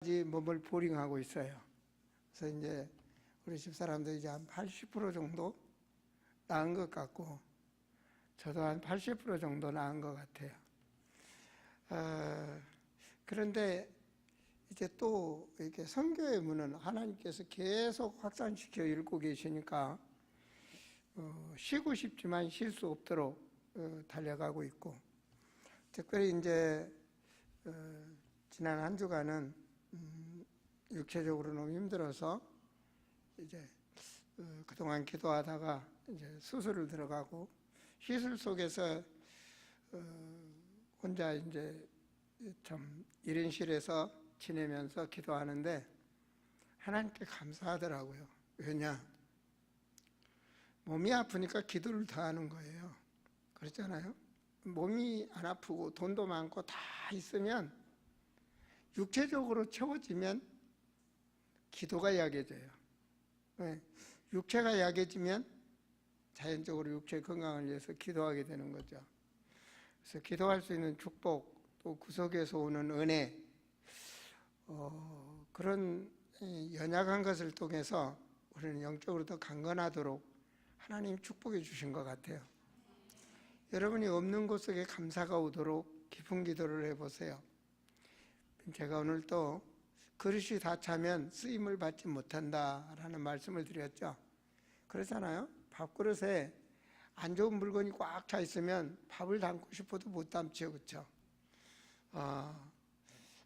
몸을 보링하고 있어요. 그래서 이제 우리 집사람도 이제 한 80% 정도 나은 것 같고, 저도 한 80% 정도 나은 것 같아요. 그런데 이제 또 이렇게 선교의 문은 하나님께서 계속 확산시켜 읽고 계시니까 쉬고 싶지만 쉴 수 없도록 달려가고 있고, 특별히 이제 지난 한 주간은 육체적으로 너무 힘들어서 이제 그동안 기도하다가 이제 수술을 들어가고, 시술 속에서 혼자 이제 참 1인실에서 지내면서 기도하는데 하나님께 감사하더라고요. 왜냐? 몸이 아프니까 기도를 더 하는 거예요. 그렇잖아요? 몸이 안 아프고 돈도 많고 다 있으면, 육체적으로 채워지면 기도가 약해져요. 육체가 약해지면 자연적으로 육체 건강을 위해서 기도하게 되는 거죠. 그래서 기도할 수 있는 축복, 또 구속에서 오는 은혜, 그런 연약한 것을 통해서 우리는 영적으로 더 강건하도록 하나님 축복해 주신 것 같아요. 여러분이 없는 곳 속에 감사가 오도록 깊은 기도를 해보세요. 제가 오늘 또 그릇이 다 차면 쓰임을 받지 못한다라는 말씀을 드렸죠. 그렇잖아요. 밥그릇에 안 좋은 물건이 꽉 차 있으면 밥을 담고 싶어도 못 담죠. 그렇죠?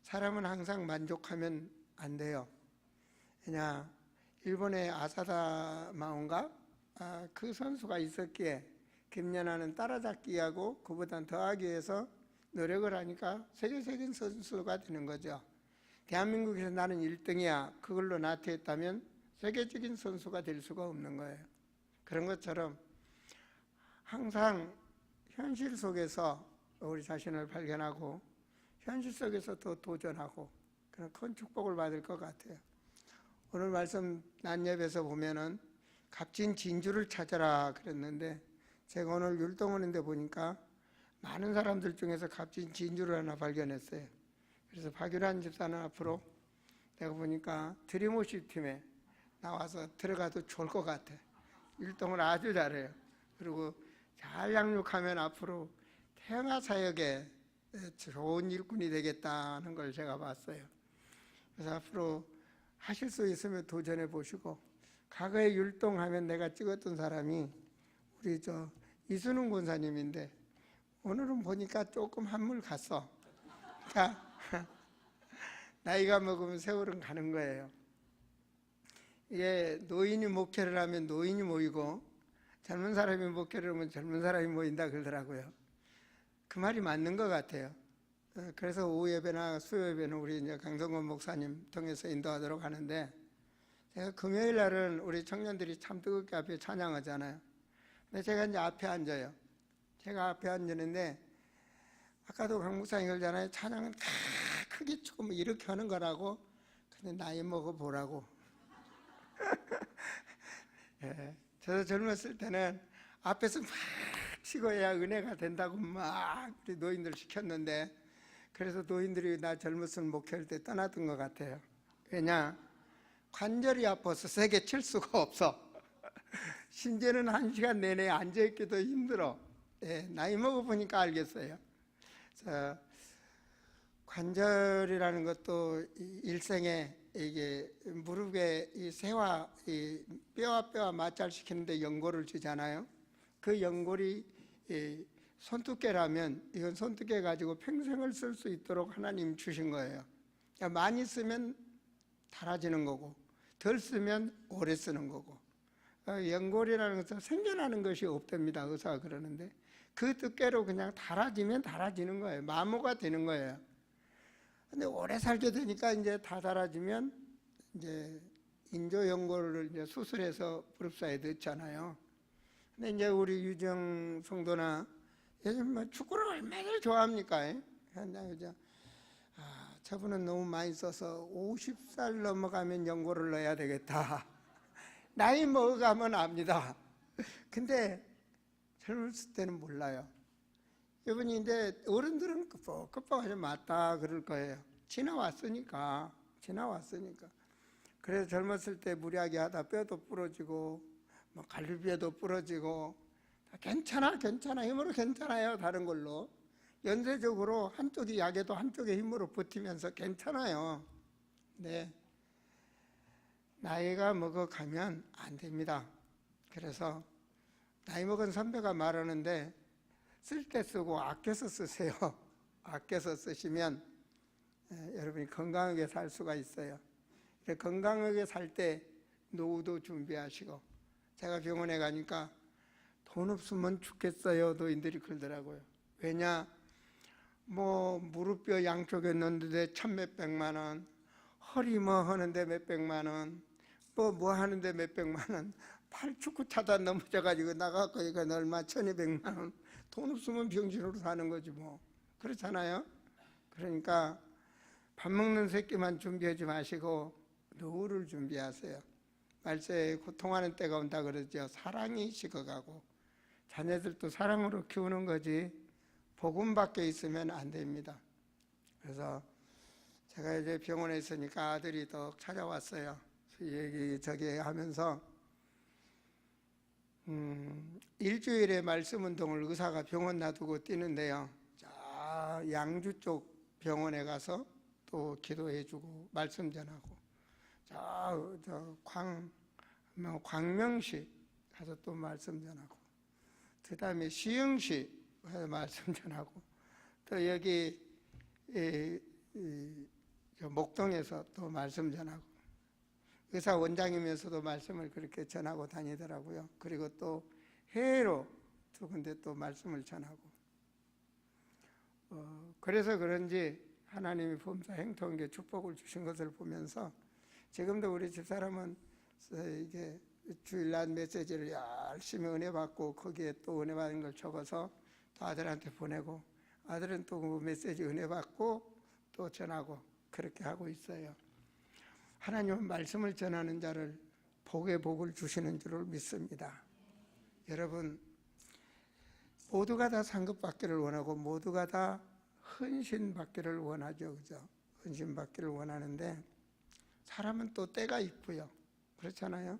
사람은 항상 만족하면 안 돼요. 그냥 일본의 아사다마온가 그 선수가 있었기에 김연아는 따라잡기하고 그보다 더하기 위해서 노력을 하니까 세계적인 선수가 되는 거죠. 대한민국에서 나는 1등이야, 그걸로 나태했다면 세계적인 선수가 될 수가 없는 거예요. 그런 것처럼 항상 현실 속에서 우리 자신을 발견하고 현실 속에서 더 도전하고 그런 큰 축복을 받을 것 같아요. 오늘 말씀 난예배에서 보면은 값진 진주를 찾아라 그랬는데, 제가 오늘 율동원인데 보니까 많은 사람들 중에서 값진 진주를 하나 발견했어요. 그래서 박유란 집사는 앞으로 내가 보니까 드림워십 팀에 나와서 들어가도 좋을 것 같아. 율동을 아주 잘해요. 그리고 잘 양육하면 앞으로 태영아 사역에 좋은 일꾼이 되겠다는 걸 제가 봤어요. 그래서 앞으로 하실 수 있으면 도전해 보시고, 과거에 율동하면 내가 찍었던 사람이 우리 이순웅 권사님인데, 오늘은 보니까 조금 한물 갔어. 그러니까 나이가 먹으면 세월은 가는 거예요. 이게 노인이 목회를 하면 노인이 모이고 젊은 사람이 목회를 하면 젊은 사람이 모인다 그러더라고요. 그 말이 맞는 것 같아요. 그래서 오후 예배나 수요 예배는 우리 이제 강성건 목사님 통해서 인도하도록 하는데, 제가 금요일 날은 우리 청년들이 참 뜨겁게 앞에 찬양하잖아요. 근데 제가 이제 앞에 앉아요. 제가 앞에 앉았는데, 아까도 강 목사님 그러잖아요. 찬양은 크게 조금 이렇게 하는 거라고. 근데 나이 먹어보라고. 예, 저도 젊었을 때는 앞에서 막 치고 해야 은혜가 된다고 막 우리 노인들 시켰는데, 그래서 노인들이 나 젊었을 목회할 때 떠났던 것 같아요. 왜냐? 관절이 아파서 세게 칠 수가 없어. 심지어는 1시간 내내 앉아있기도 힘들어. 예, 나이 먹어보니까 알겠어요. 관절이라는 것도 일생에 이게 무릎에 이 새와 이 뼈와 마찰시키는데 연골을 주잖아요. 그 연골이 손두께라면 이건 손두께 가지고 평생을 쓸 수 있도록 하나님 주신 거예요. 그러니까 많이 쓰면 닳아지는 거고, 덜 쓰면 오래 쓰는 거고. 연골이라는 것은 생겨나는 것이 없답니다. 의사가 그러는데 그 두께로 그냥 닳아지면 닳아지는 거예요. 마모가 되는 거예요. 근데 오래 살게 되니까 이제 다 닳아지면 이제 인조연골을 이제 수술해서 무릎사이에 넣잖아요. 근데 이제 우리 유정 성도나 요즘 축구를 얼마나 좋아합니까? 그죠? 저분은 너무 많이 써서 50살 넘어가면 연골을 넣어야 되겠다. 나이 먹어가면 압니다. 근데 젊었을 때는 몰라요. 이분이 이제 어른들은 급박하지 맞다 그럴 거예요. 지나왔으니까 지나왔으니까. 그래서 젊었을 때 무리하게 하다 뼈도 부러지고 뭐 갈비뼈도 부러지고 괜찮아 힘으로 괜찮아요. 다른 걸로 연쇄적으로 한쪽이 약해도 한쪽의 힘으로 버티면서 괜찮아요. 네, 나이가 먹어가면 안 됩니다. 그래서 나이 먹은 선배가 말하는데 쓸 때 쓰고 아껴서 쓰세요. 아껴서 쓰시면 여러분이 건강하게 살 수가 있어요. 건강하게 살 때 노후도 준비하시고, 제가 병원에 가니까 돈 없으면 죽겠어요 노인들이 그러더라고요. 왜냐, 뭐 무릎뼈 양쪽에 넣는데 천몇백만 원, 허리 뭐 하는데 몇백만 원, 뭐 하는데 몇백만 원, 팔 축구 차다 넘어져가지고 나가고 이건 얼마 1200만 원, 돈 없으면 병신으로 사는 거지 뭐. 그렇잖아요. 그러니까 밥 먹는 새끼만 준비하지 마시고 노후를 준비하세요. 말세에 고통하는 때가 온다 그러죠. 사랑이 식어가고, 자녀들도 사랑으로 키우는 거지 복음 밖에 있으면 안 됩니다. 그래서 제가 이제 병원에 있으니까 아들이 더 찾아왔어요. 저기 하면서 일주일에 말씀 운동을 의사가 병원 놔두고 뛰는데요. 자, 양주 쪽 병원에 가서 또 기도해주고 말씀 전하고, 저 광명시 가서 또 말씀 전하고, 그 다음에 시흥시 가서 말씀 전하고, 또 여기 목동에서 또 말씀 전하고, 의사 원장이면서도 말씀을 그렇게 전하고 다니더라고요. 그리고 또 해외로 두 군데 또 말씀을 전하고, 그래서 그런지 하나님이 범사 행통하게 축복을 주신 것을 보면서 지금도 우리 집사람은 이게 주일날 메시지를 열심히 은혜 받고 거기에 또 은혜 받은 걸 적어서 또 아들한테 보내고, 아들은 또 그 메시지 은혜 받고 또 전하고 그렇게 하고 있어요. 하나님은 말씀을 전하는 자를 복의 복을 주시는 줄을 믿습니다. 여러분, 모두가 다 상급받기를 원하고 모두가 다 헌신받기를 원하죠. 그죠? 헌신받기를 원하는데 사람은 또 때가 있고요. 그렇잖아요.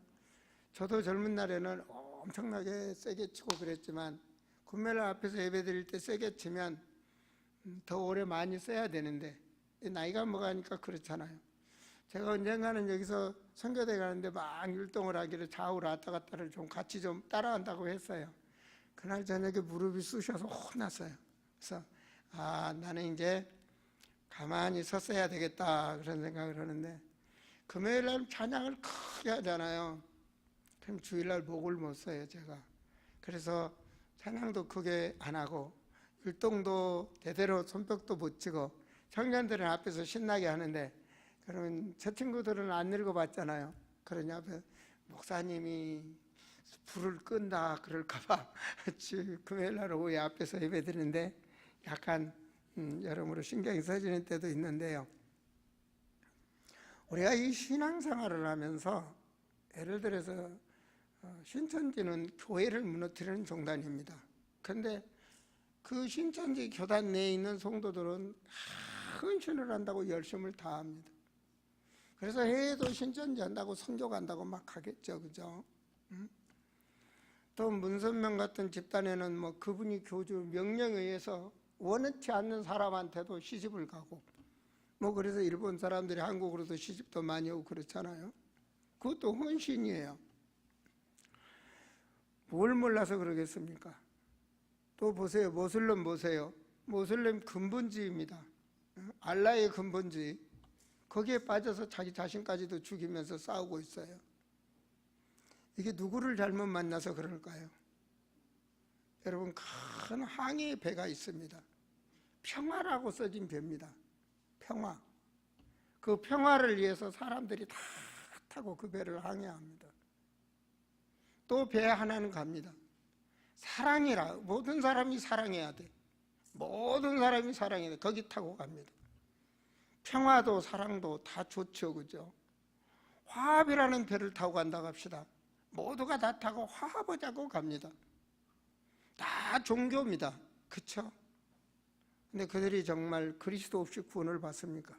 저도 젊은 날에는 엄청나게 세게 치고 그랬지만 금요일 앞에서 예배 드릴 때 세게 치면 더 오래 많이 써야 되는데 나이가 먹으니까 그렇잖아요. 제가 언젠가는 여기서 선교대 가는데 막 율동을 하기를 좌우로 왔다 갔다를 좀 같이 좀 따라한다고 했어요. 그날 저녁에 무릎이 쑤셔서 혼났어요. 그래서 나는 이제 가만히 섰어야 되겠다 그런 생각을 하는데, 금요일날 찬양을 크게 하잖아요. 그럼 주일날 목을 못 써요 제가. 그래서 찬양도 크게 안 하고 율동도 제대로 손뼉도 못 치고, 청년들은 앞에서 신나게 하는데 그러면 저 친구들은 안 읽어봤잖아요. 그러냐, 목사님이 불을 끈다 그럴까봐 금요일날 오후에 앞에서 예배드리는데 약간 여러모로 신경이 써지는 때도 있는데요. 우리가 이 신앙생활을 하면서 예를 들어서 신천지는 교회를 무너뜨리는 종단입니다. 그런데 그 신천지 교단 내에 있는 성도들은 헌신을 한다고 열심을 다합니다. 그래서 해외도 신천지 한다고 선교 간다고 막 하겠죠. 그죠? 또 문선명 같은 집단에는 뭐 그분이 교주 명령에 의해서 원치 않는 사람한테도 시집을 가고, 뭐 그래서 일본 사람들이 한국으로도 시집도 많이 오고 그렇잖아요. 그것도 헌신이에요. 뭘 몰라서 그러겠습니까? 또 보세요. 모슬렘 보세요. 모슬렘 근본주의입니다. 알라의 근본주의. 거기에 빠져서 자기 자신까지도 죽이면서 싸우고 있어요. 이게 누구를 잘못 만나서 그럴까요? 여러분, 큰 항해의 배가 있습니다. 평화라고 써진 배입니다. 평화. 그 평화를 위해서 사람들이 다 타고 그 배를 항해합니다. 또 배 하나는 갑니다. 사랑이라. 모든 사람이 사랑해야 돼. 모든 사람이 사랑해야 돼. 거기 타고 갑니다. 평화도 사랑도 다 좋죠. 그죠? 화합이라는 배를 타고 간다고 합시다. 모두가 다 타고 화합하자고 갑니다. 다 종교입니다. 그쵸? 근데 그들이 정말 그리스도 없이 구원을 받습니까?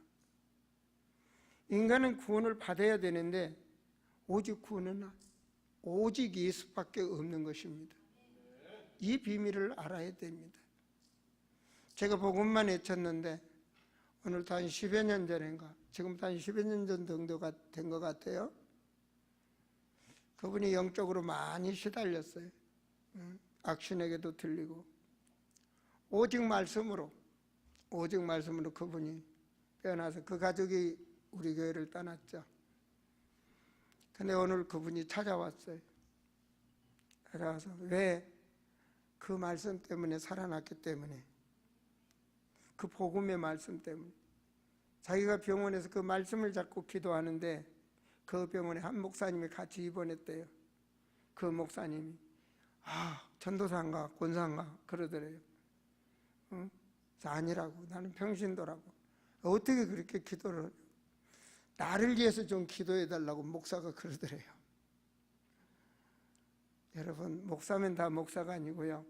인간은 구원을 받아야 되는데 오직 구원은 오직 예수밖에 없는 것입니다. 이 비밀을 알아야 됩니다. 제가 복음만 외쳤는데 오늘부터 한 10여 년 전인가, 지금부터 한 10여 년 전 정도가 된 것 같아요. 그분이 영적으로 많이 시달렸어요. 악신에게도 들리고 오직 말씀으로 그분이 깨어나서 그 가족이 우리 교회를 떠났죠. 근데 오늘 그분이 찾아왔어요. 그래서 왜? 그 말씀 때문에 살아났기 때문에, 그 복음의 말씀 때문에. 자기가 병원에서 그 말씀을 잡고 기도하는데 그 병원에 한 목사님이 같이 입원했대요. 그 목사님이 전도사인가 권사인가 그러더래요. 아니라고, 나는 평신도라고. 어떻게 그렇게 기도를, 나를 위해서 좀 기도해 달라고 목사가 그러더래요. 여러분, 목사면 다 목사가 아니고요,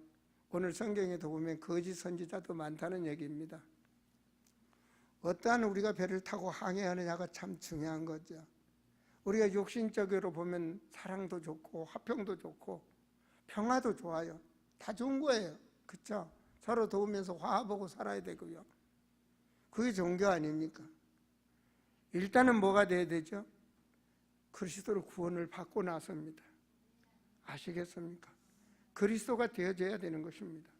오늘 성경에도 보면 거짓 선지자도 많다는 얘기입니다. 어떠한 우리가 배를 타고 항해하느냐가 참 중요한 거죠. 우리가 욕심적으로 보면 사랑도 좋고 화평도 좋고 평화도 좋아요. 다 좋은 거예요. 그렇죠? 서로 도우면서 화합하고 살아야 되고요. 그게 종교 아닙니까? 일단은 뭐가 돼야 되죠? 그리스도로 구원을 받고 나서입니다. 아시겠습니까? 그리스도가 되어져야 되는 것입니다.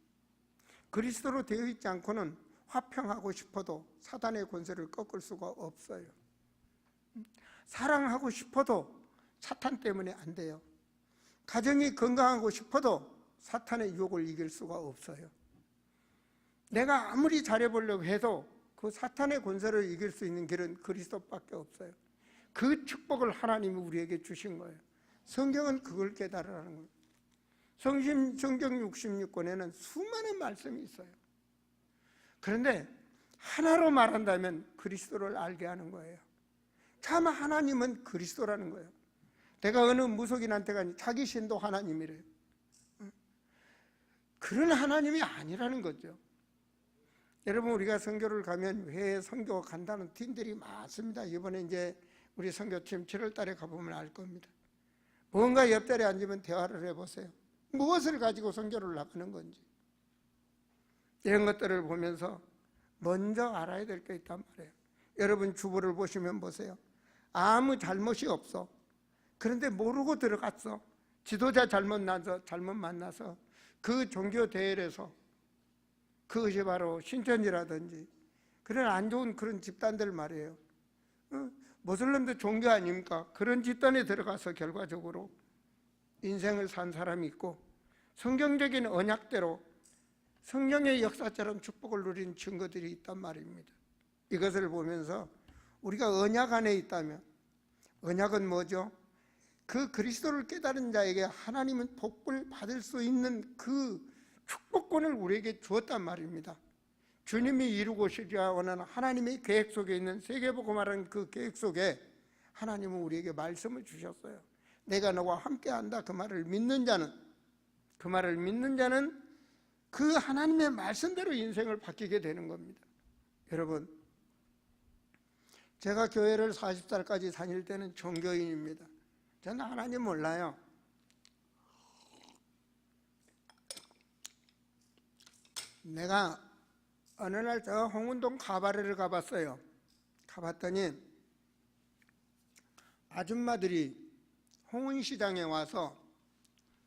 그리스도로 되어 있지 않고는 화평하고 싶어도 사단의 권세를 꺾을 수가 없어요. 사랑하고 싶어도 사탄 때문에 안 돼요. 가정이 건강하고 싶어도 사탄의 유혹을 이길 수가 없어요. 내가 아무리 잘해보려고 해도 그 사탄의 권세를 이길 수 있는 길은 그리스도밖에 없어요. 그 축복을 하나님이 우리에게 주신 거예요. 성경은 그걸 깨달으라는 거예요. 성경 66권에는 수많은 말씀이 있어요. 그런데 하나로 말한다면 그리스도를 알게 하는 거예요. 참 하나님은 그리스도라는 거예요. 내가 어느 무속인한테 가니 자기 신도 하나님이래요. 그런 하나님이 아니라는 거죠. 여러분, 우리가 선교를 가면 왜 선교 간다는 팀들이 많습니다. 이번에 이제 우리 선교팀 7월 달에 가보면 알 겁니다. 뭔가 옆자리에 앉으면 대화를 해보세요. 무엇을 가지고 선교를 나가는 건지. 이런 것들을 보면서 먼저 알아야 될 게 있단 말이에요. 여러분 주부를 보시면 보세요. 아무 잘못이 없어. 그런데 모르고 들어갔어. 지도자 잘못 만나서 그 종교 대회에서, 그것이 바로 신천지라든지 그런 안 좋은 그런 집단들 말이에요. 모슬림도 종교 아닙니까? 그런 집단에 들어가서 결과적으로 인생을 산 사람이 있고, 성경적인 언약대로 성령의 역사처럼 축복을 누린 증거들이 있단 말입니다. 이것을 보면서 우리가 언약 안에 있다면, 언약은 뭐죠? 그 그리스도를 깨달은 자에게 하나님은 복을 받을 수 있는 그 축복권을 우리에게 주었단 말입니다. 주님이 이루고시려 원하는 하나님의 계획 속에 있는 세계복음화라는 그 계획 속에 하나님은 우리에게 말씀을 주셨어요. 내가 너와 함께한다. 그 말을 믿는 자는 그 하나님의 말씀대로 인생을 바뀌게 되는 겁니다. 여러분, 제가 교회를 40살까지 다닐 때는 종교인입니다. 저는 하나님 몰라요. 내가 어느 날 저 홍은동 가바레를 가봤어요. 가봤더니 아줌마들이 홍은시장에 와서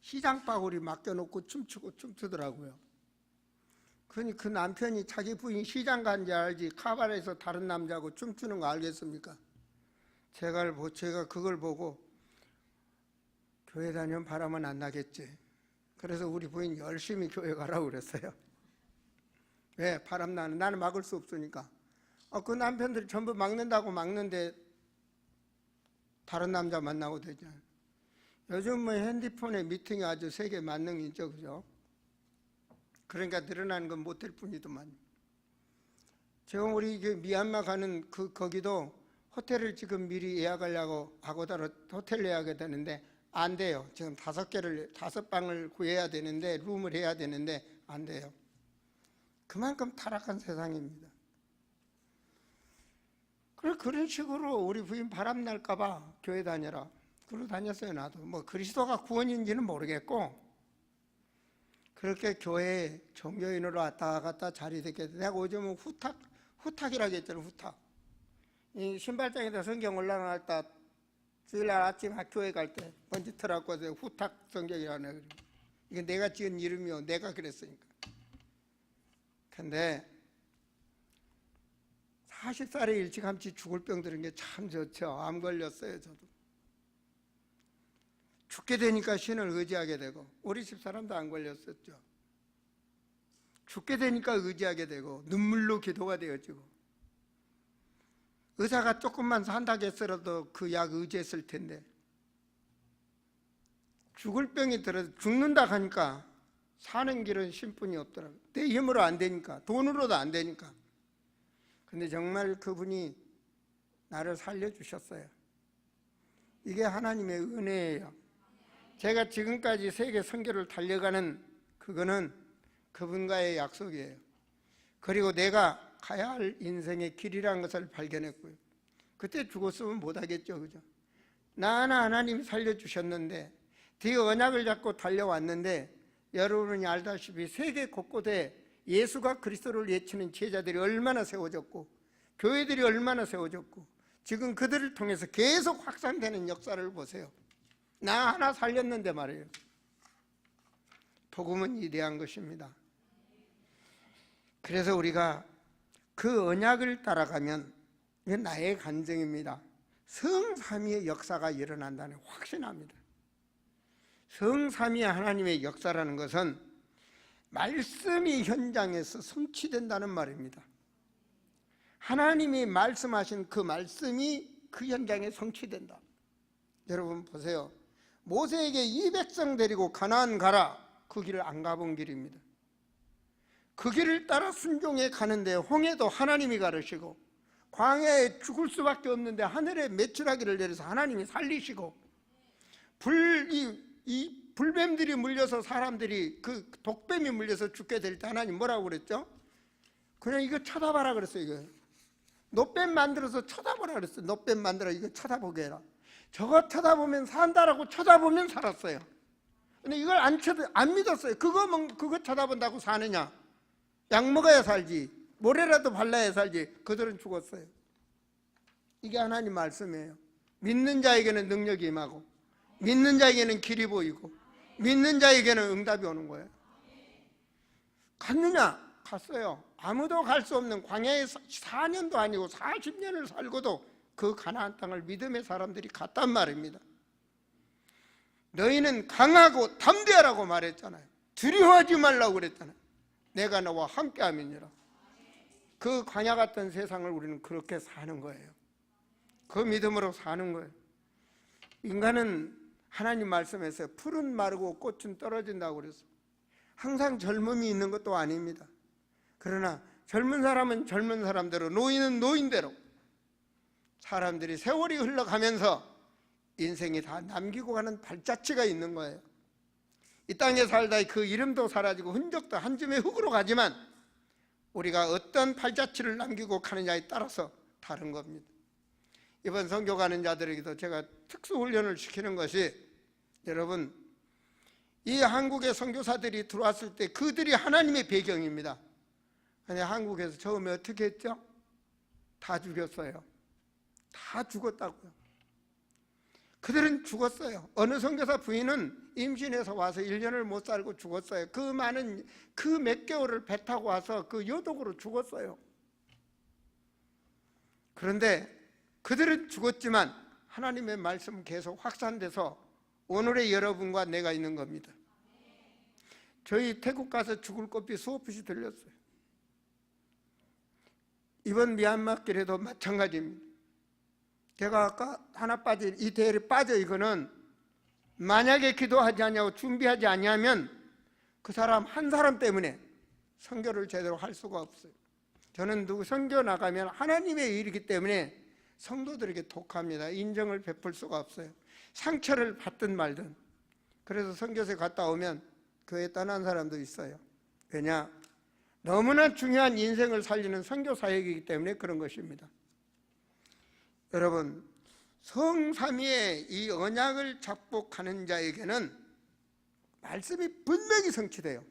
시장바구리 맡겨놓고 춤추더라고요. 그러니 그 남편이 자기 부인 시장 간지 알지 카바레에서 다른 남자하고 춤추는 거 알겠습니까? 제가 그걸 보고 교회 다니면 바람은 안 나겠지. 그래서 우리 부인 열심히 교회 가라고 그랬어요. 왜? 바람 나는 막을 수 없으니까. 그 남편들이 전부 막는다고 막는데 다른 남자 만나고 되잖아요. 요즘 뭐 핸드폰에 미팅이 아주 세계 만능이죠, 그죠? 그러니까 늘어나는 건 못할 뿐이더만. 지금 우리 미얀마 가는 거기도 호텔을 지금 미리 예약하려고 하고다가 호텔 예약해야 되는데 안 돼요. 지금 5방을 구해야 되는데, 룸을 해야 되는데 안 돼요. 그만큼 타락한 세상입니다. 그래, 그런 식으로 우리 부인 바람 날까봐 교회 다녀라 그러고 다녔어요. 나도 뭐 그리스도가 구원인지는 모르겠고 그렇게 교회에 종교인으로 왔다 갔다 자리 됐겠다. 내가 오줌은 후탁이라고 했잖아. 후탁. 이 신발장에다 성경 올라놨다 주일날 아침 학교에 갈 때 먼지 털어갖고 후탁 성경이라네. 이게 내가 지은 이름이요. 내가 그랬으니까. 근데 40살에 일찌감치 죽을 병 들은 게 참 좋죠. 암 걸렸어요. 저도. 죽게 되니까 신을 의지하게 되고 우리 집사람도 안 걸렸었죠. 죽게 되니까 의지하게 되고 눈물로 기도가 되어지고 의사가 조금만 산다고 했어도 그 약 의지했을 텐데 죽을 병이 들어서 죽는다 하니까 사는 길은 신분이 없더라고요. 내 힘으로 안 되니까 돈으로도 안 되니까. 근데 정말 그분이 나를 살려주셨어요. 이게 하나님의 은혜예요. 제가 지금까지 세계 선교를 달려가는 그거는 그분과의 약속이에요. 그리고 내가 가야 할 인생의 길이라는 것을 발견했고요. 그때 죽었으면 못하겠죠. 그죠? 나나 하나님이 살려주셨는데 그 언약을 잡고 달려왔는데 여러분이 알다시피 세계 곳곳에 예수가 그리스도를 외치는 제자들이 얼마나 세워졌고 교회들이 얼마나 세워졌고 지금 그들을 통해서 계속 확산되는 역사를 보세요. 나 하나 살렸는데 말이에요. 복음은 위대한 것입니다. 그래서 우리가 그 언약을 따라가면 이건 나의 간증입니다. 성삼위의 역사가 일어난다는 확신합니다. 성삼위의 하나님의 역사라는 것은 말씀이 현장에서 성취된다는 말입니다. 하나님이 말씀하신 그 말씀이 그 현장에 성취된다. 여러분 보세요. 모세에게 이 백성 데리고 가나안 가라. 그 길을 안 가본 길입니다. 그 길을 따라 순종해 가는데 홍해도 하나님이 가르시고 광야에 죽을 수밖에 없는데 하늘에 메추라기를 내려서 하나님이 살리시고 이 불뱀들이 물려서 사람들이 그 독뱀이 물려서 죽게 될 때 하나님 뭐라고 그랬죠? 그냥 이거 쳐다봐라 그랬어요. 이거 노뱀 만들어서 쳐다보라 그랬어요. 노뱀 만들어 이거 쳐다보게 해라. 저거 쳐다보면 산다라고 쳐다보면 살았어요. 근데 이걸 안 믿었어요. 그거 쳐다본다고 사느냐? 약 먹어야 살지. 모래라도 발라야 살지. 그들은 죽었어요. 이게 하나님 말씀이에요. 믿는 자에게는 능력이 임하고 믿는 자에게는 길이 보이고 믿는 자에게는 응답이 오는 거예요. 갔느냐? 갔어요. 아무도 갈 수 없는 광야에 4년도 아니고 40년을 살고도 그 가나안 땅을 믿음의 사람들이 갔단 말입니다. 너희는 강하고 담대하라고 말했잖아요. 두려워하지 말라고 그랬잖아요. 내가 너와 함께 하면이라. 그 광야 같은 세상을 우리는 그렇게 사는 거예요. 그 믿음으로 사는 거예요. 인간은 하나님 말씀에서 풀은 마르고 꽃은 떨어진다고 그랬어요. 항상 젊음이 있는 것도 아닙니다. 그러나 젊은 사람은 젊은 사람대로, 노인은 노인대로 사람들이 세월이 흘러가면서 인생이 다 남기고 가는 발자취가 있는 거예요. 이 땅에 살다 그 이름도 사라지고 흔적도 한 줌의 흙으로 가지만 우리가 어떤 발자취를 남기고 가느냐에 따라서 다른 겁니다. 이번 선교 가는 자들에게도 제가 특수훈련을 시키는 것이 여러분 이 한국의 선교사들이 들어왔을 때 그들이 하나님의 배경입니다. 근데 한국에서 처음에 어떻게 했죠? 다 죽였어요. 다 죽었다고요. 그들은 죽었어요. 어느 선교사 부인은 임신해서 와서 1년을 못 살고 죽었어요. 그 몇 개월을 배 타고 와서 그 요독으로 죽었어요. 그런데 그들은 죽었지만 하나님의 말씀은 계속 확산돼서 오늘의 여러분과 내가 있는 겁니다. 저희 태국 가서 죽을 꽃이 수없이 들렸어요. 이번 미얀마 길에도 마찬가지입니다. 제가 아까 하나 빠진 이 대열에 빠져 이거는 만약에 기도하지 않냐고 준비하지 않냐면 그 사람 한 사람 때문에 선교를 제대로 할 수가 없어요. 저는 누구 선교 나가면 하나님의 일이기 때문에 성도들에게 독합니다. 인정을 베풀 수가 없어요. 상처를 받든 말든. 그래서 선교소에 갔다 오면 교회 떠난 사람도 있어요. 왜냐? 너무나 중요한 인생을 살리는 선교 사역이기 때문에 그런 것입니다. 여러분, 성삼위의 이 언약을 작복하는 자에게는 말씀이 분명히 성취돼요.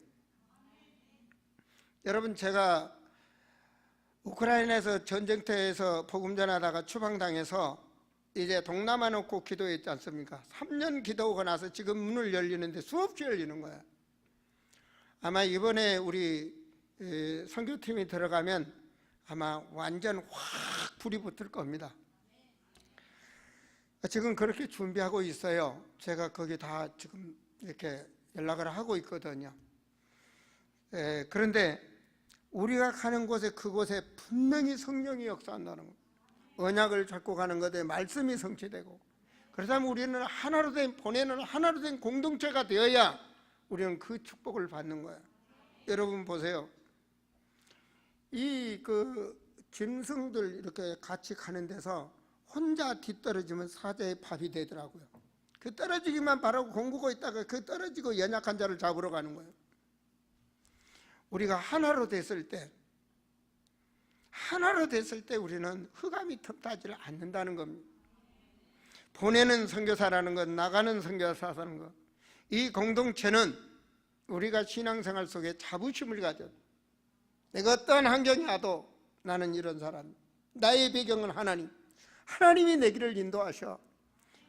여러분, 제가 우크라이나에서 전쟁터에서 복음 전하다가 추방당해서 이제 동남아 놓고 기도했지 않습니까? 3년 기도하고 나서 지금 문을 열리는데 수없이 열리는 거야. 아마 이번에 우리 선교팀이 들어가면 아마 완전 확 불이 붙을 겁니다. 지금 그렇게 준비하고 있어요. 제가 거기 다 지금 이렇게 연락을 하고 있거든요. 그런데 우리가 가는 곳에 그곳에 분명히 성령이 역사한다는 거예요. 언약을 잡고 가는 것에 말씀이 성취되고, 그렇다면 우리는 하나로 된, 보내는 하나로 된 공동체가 되어야 우리는 그 축복을 받는 거예요. 여러분 보세요. 이 짐승들 이렇게 같이 가는 데서 혼자 뒤떨어지면 사자의 밥이 되더라고요. 그 떨어지기만 바라고 공부고 있다가 그 떨어지고 연약한 자를 잡으러 가는 거예요. 우리가 하나로 됐을 때 우리는 흑암이 틈타지를 않는다는 겁니다. 보내는 선교사라는 것, 나가는 선교사라는 것, 이 공동체는 우리가 신앙생활 속에 자부심을 가져. 내가 어떤 환경이 와도 나는 이런 사람, 나의 배경은 하나님이 내 길을 인도하셔.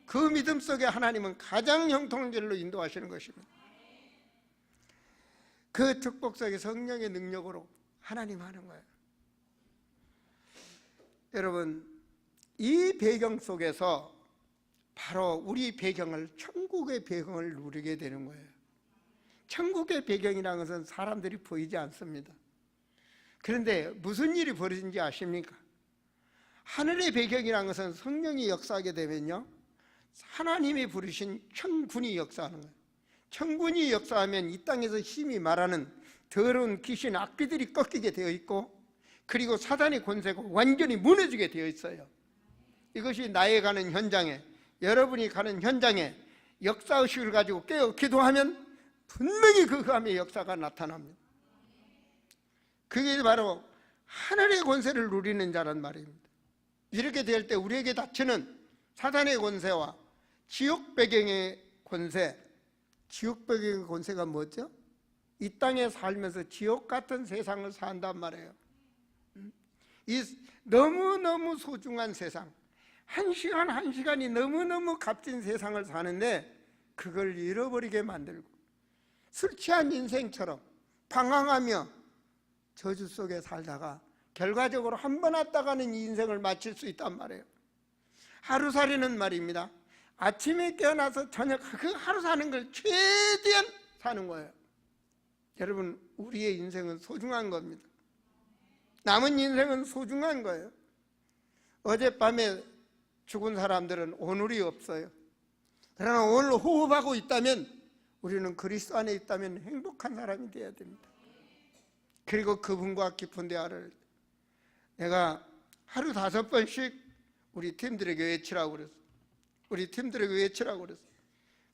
그 믿음 속에 하나님은 가장 형통한 길로 인도하시는 것입니다. 그 축복 속에 성령의 능력으로 하나님 하는 거예요. 여러분, 이 배경 속에서 바로 우리 배경을, 천국의 배경을 누리게 되는 거예요. 천국의 배경이라는 것은 사람들이 보이지 않습니다. 그런데 무슨 일이 벌어진지 아십니까? 하늘의 배경이라는 것은 성령이 역사하게 되면요, 하나님이 부르신 천군이 역사하는 거예요. 천군이 역사하면 이 땅에서 힘이 말하는 더러운 귀신, 악귀들이 꺾이게 되어 있고, 그리고 사단의 권세가 완전히 무너지게 되어 있어요. 이것이 나의 가는 현장에, 여러분이 가는 현장에 역사의식을 가지고 깨어 기도하면 분명히 그 흑암의 역사가 나타납니다. 그게 바로 하늘의 권세를 누리는 자란 말입니다. 이렇게 될 때 우리에게 닥치는 사단의 권세와 지옥 배경의 권세, 지옥 배경의 권세가 뭐죠? 이 땅에 살면서 지옥 같은 세상을 산단 말이에요. 이 너무너무 소중한 세상, 한 시간 한 시간이 너무너무 값진 세상을 사는데 그걸 잃어버리게 만들고, 술 취한 인생처럼 방황하며 저주 속에 살다가 결과적으로 한 번 왔다가는 이 인생을 마칠 수 있단 말이에요. 하루살이는 말입니다. 아침에 깨어나서 저녁 그 하루 사는 걸 최대한 사는 거예요. 여러분, 우리의 인생은 소중한 겁니다. 남은 인생은 소중한 거예요. 어젯밤에 죽은 사람들은 오늘이 없어요. 그러나 오늘 호흡하고 있다면, 우리는 그리스도 안에 있다면 행복한 사람이 되어야 됩니다. 그리고 그분과 깊은 대화를, 내가 하루 5번씩 우리 팀들에게 외치라고 그랬어.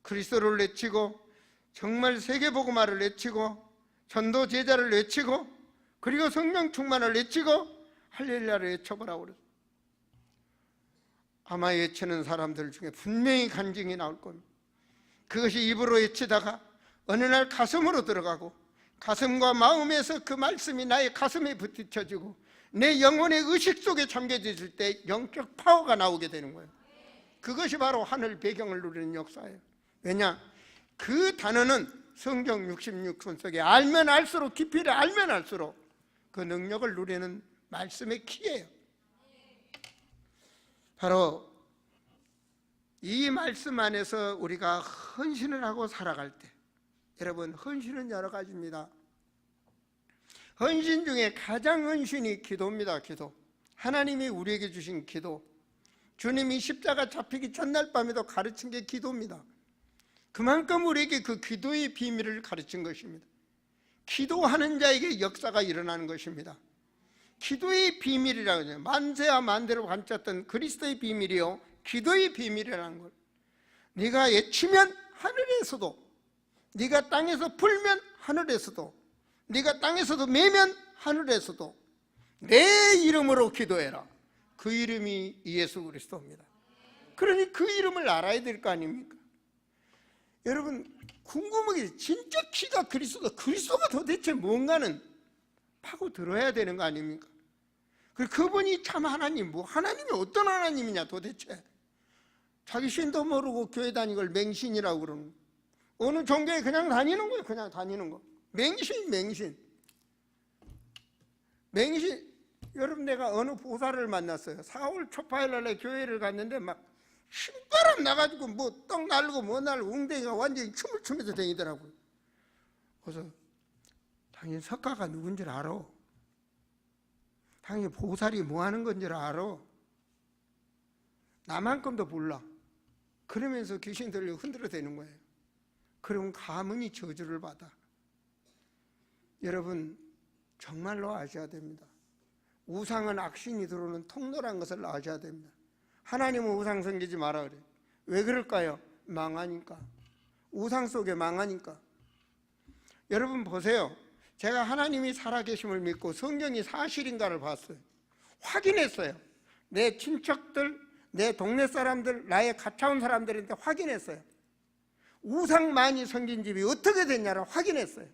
그리스도를 외치고, 정말 세계복음화를 외치고, 전도 제자를 외치고, 그리고 성령 충만을 외치고, 할렐루야를 외쳐보라고 그랬어. 아마 외치는 사람들 중에 분명히 간증이 나올 겁니다. 그것이 입으로 외치다가 어느 날 가슴으로 들어가고, 가슴과 마음에서 그 말씀이 나의 가슴에 부딪혀지고 내 영혼의 의식 속에 잠겨졌을 때 영적 파워가 나오게 되는 거예요. 그것이 바로 하늘 배경을 누리는 역사예요. 왜냐? 그 단어는 성경 66권 속에 알면 알수록, 깊이를 알면 알수록 그 능력을 누리는 말씀의 키예요. 바로 이 말씀 안에서 우리가 헌신을 하고 살아갈 때, 여러분, 헌신은 여러 가지입니다. 헌신 중에 가장 헌신이 기도입니다. 기도. 하나님이 우리에게 주신 기도, 주님이 십자가 잡히기 전날 밤에도 가르친 게 기도입니다. 그만큼 우리에게 그 기도의 비밀을 가르친 것입니다. 기도하는 자에게 역사가 일어나는 것입니다. 기도의 비밀이라고 해요. 만세와 만대로 감췄던 그리스도의 비밀이요, 기도의 비밀이라는 것. 네가 외치면 하늘에서도, 네가 땅에서 풀면 하늘에서도, 네가 땅에서도 매면 하늘에서도 내 이름으로 기도해라. 그 이름이 예수 그리스도입니다. 그러니 그 이름을 알아야 될 거 아닙니까? 여러분, 궁금하게 진짜 키가 그리스도가 도대체 뭔가는 파고 들어야 되는 거 아닙니까? 그분이 참 하나님, 하나님이 어떤 하나님이냐 도대체. 자기 신도 모르고 교회 다니는 걸 맹신이라고 그러는 거예요. 어느 종교에 그냥 다니는 거예요. 그냥 다니는 거. 맹신. 여러분, 내가 어느 보살을 만났어요. 4월 초파일 날에 교회를 갔는데 막 신바람 나가지고 뭐 떡 날고 뭐 날고 웅덩이가 완전히 춤을 추면서 다니더라고요. 그래서 당연히 석가가 누군지 알아. 당연히 보살이 뭐 하는 건지 알아. 나만큼도 몰라. 그러면서 귀신 들려 흔들어대는 거예요. 그러면 가문이 저주를 받아. 여러분, 정말로 아셔야 됩니다. 우상은 악신이 들어오는 통로란 것을 아셔야 됩니다. 하나님은 우상 섬기지 마라 그래요. 왜 그럴까요? 망하니까. 우상 속에 망하니까. 여러분 보세요. 제가 하나님이 살아계심을 믿고 성경이 사실인가를 봤어요. 확인했어요. 내 친척들, 내 동네 사람들, 나의 가까운 사람들한테 확인했어요. 우상 많이 섬긴 집이 어떻게 됐냐를 확인했어요.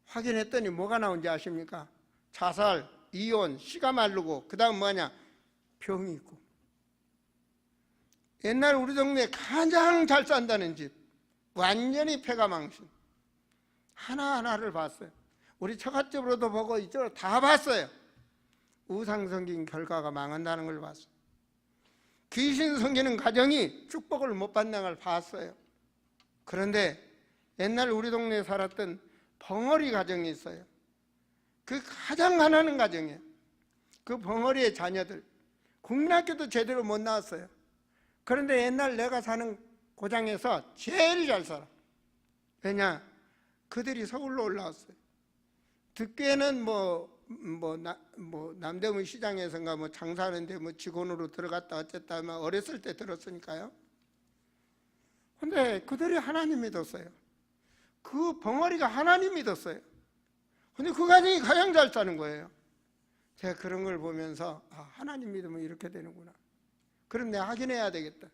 확인했더니 뭐가 나온지 아십니까? 자살, 이혼, 씨가 마르고, 그 다음 뭐냐? 병이 있고. 옛날 우리 동네에 가장 잘 산다는 집, 완전히 폐가망신. 하나하나를 봤어요. 우리 처갓집으로도 보고 이쪽으로 다 봤어요. 우상 섬긴 결과가 망한다는 걸 봤어요. 귀신 섬기는 가정이 축복을 못 받는 걸 봤어요. 그런데 옛날 우리 동네에 살았던 벙어리 가정이 있어요. 그 가장 가난한 가정이에요. 그 벙어리의 자녀들 국민학교도 제대로 못 나왔어요. 그런데 옛날 내가 사는 고장에서 제일 잘 살아. 왜냐? 그들이 서울로 올라왔어요. 듣기에는 남대문 시장에서인가 뭐 장사하는데 뭐 직원으로 들어갔다 어쨌다 막 어렸을 때 들었으니까요. 근데 그들이 하나님 믿었어요. 그 벙어리가 하나님 믿었어요. 근데 그 가정이 가장 잘 사는 거예요. 제가 그런 걸 보면서 하나님 믿으면 이렇게 되는구나. 그럼 내가 확인해야 되겠다.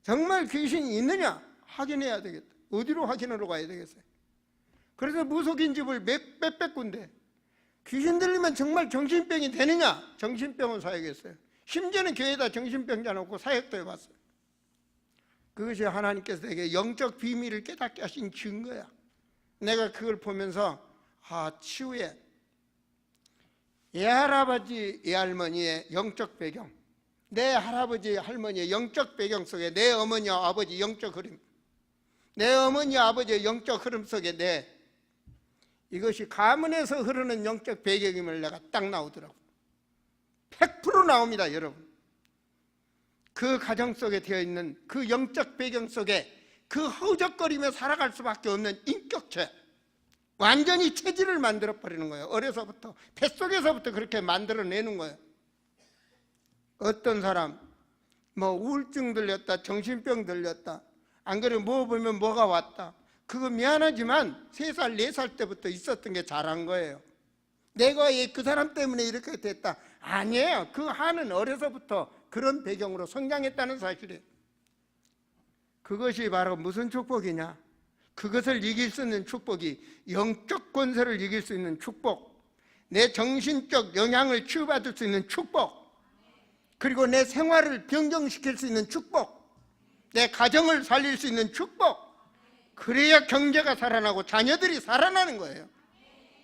정말 귀신이 있느냐? 확인해야 되겠다. 어디로 확인하러 가야 되겠어요? 그래서 무속인 집을 몇백 군데. 귀신 들리면 정말 정신병이 되느냐? 정신병원 사야겠어요. 심지어는 교회에다 정신병자 놓고 사역도 해봤어요. 그것이 하나님께서 내게 영적 비밀을 깨닫게 하신 증거야. 내가 그걸 보면서 치유에 애 할아버지, 애 할머니의 영적 배경, 내 할아버지, 할머니의 영적 배경 속에 내 어머니와 아버지 영적 흐름, 내 어머니와 아버지의 영적 흐름 속에 이것이 가문에서 흐르는 영적 배경임을 내가 딱 나오더라고. 100% 나옵니다, 여러분. 그 가정 속에 되어 있는 그 영적 배경 속에 그 허우적거리며 살아갈 수밖에 없는 인격체, 완전히 체질을 만들어버리는 거예요. 어려서부터, 뱃속에서부터 그렇게 만들어내는 거예요. 어떤 사람 우울증 들렸다, 정신병 들렸다, 안 그래 뭐 보면 뭐가 왔다, 그거 미안하지만 3살, 4살 때부터 있었던 게 잘한 거예요. 내가 그 사람 때문에 이렇게 됐다. 아니에요. 그 한은 어려서부터 그런 배경으로 성장했다는 사실이에요. 그것이 바로 무슨 축복이냐? 그것을 이길 수 있는 축복이 영적 권세를 이길 수 있는 축복, 내 정신적 영향을 치유받을 수 있는 축복, 그리고 내 생활을 변경시킬 수 있는 축복, 내 가정을 살릴 수 있는 축복. 그래야 경제가 살아나고 자녀들이 살아나는 거예요.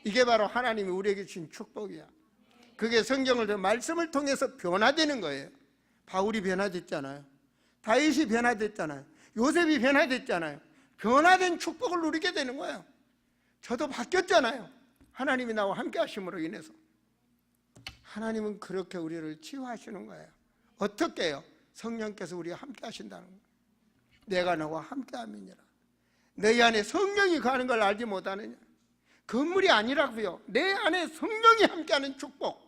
이게 바로 하나님이 우리에게 주신 축복이야. 그게 성경을 말씀을 통해서 변화되는 거예요. 바울이 변화됐잖아요. 다윗이 변화됐잖아요. 요셉이 변화됐잖아요. 변화된 축복을 누리게 되는 거예요. 저도 바뀌었잖아요. 하나님이 나와 함께 하심으로 인해서. 하나님은 그렇게 우리를 치유하시는 거예요. 어떻게 해요? 성령께서 우리와 함께 하신다는 거예요. 내가 너와 함께 함이니라. 너희 안에 성령이 가는 걸 알지 못하느냐? 건물이 아니라고요. 내 안에 성령이 함께하는 축복,